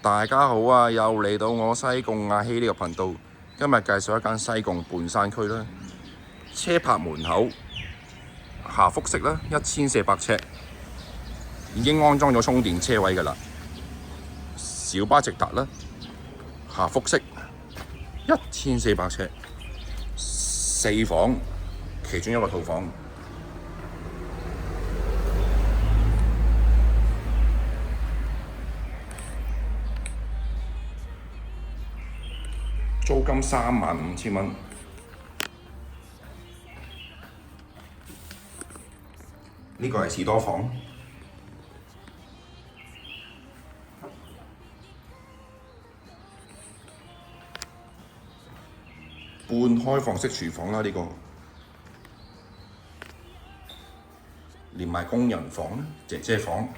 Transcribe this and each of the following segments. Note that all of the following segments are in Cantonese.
大家好啊！又嚟到我西貢阿希呢個頻道，今日介紹一間西貢半山區啦。車泊門口下複式啦，1400尺，已經安裝咗充電車位㗎啦。小巴直達啦，下複式1400尺，4房，其中一個套房。租金35000蚊。呢個係士多房，半開放式廚房啦，呢個連埋工人房、姐姐房。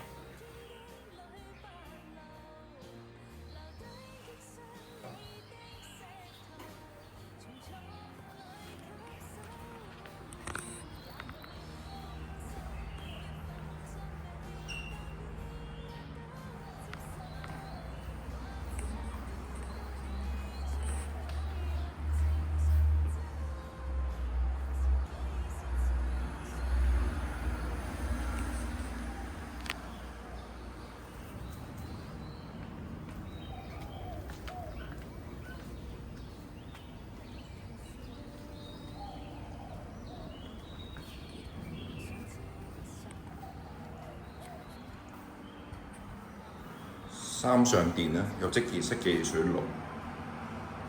三上電啦，有即熱式嘅熱水爐，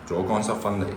左乾濕分離。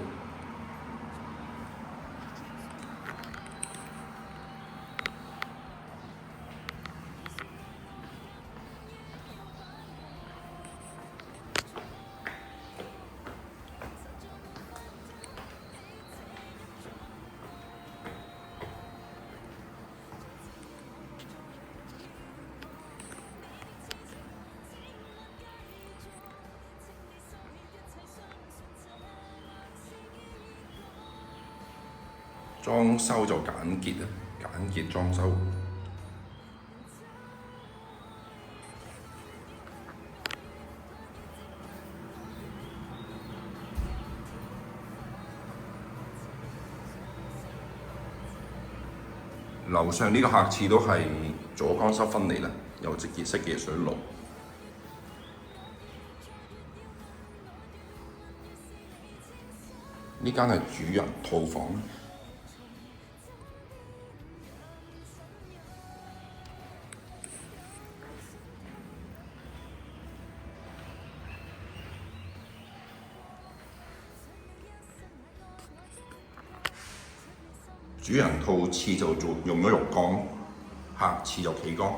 裝修就簡潔啊，簡潔裝修。樓上呢個客廁都係左乾濕分離啦，有即熱式嘅水爐。呢間係主人套房。主人套廁就用咗浴缸，客廁就企缸。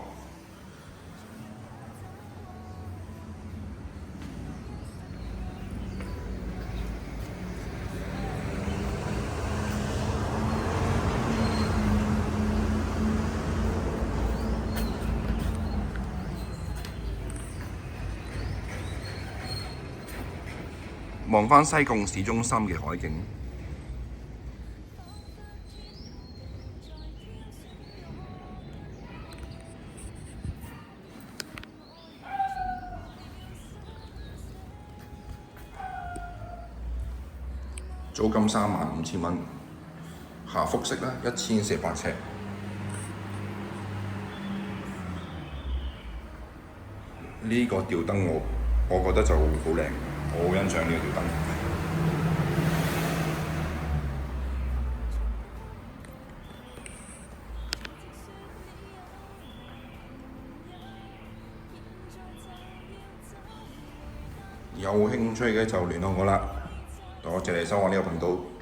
望返西貢市中心嘅海景。租金35000蚊，下複式啦，1400尺。呢個吊燈我覺得就好靚，我好欣賞呢個吊燈。有興趣嘅就聯絡我啦。多謝你收看呢個頻道。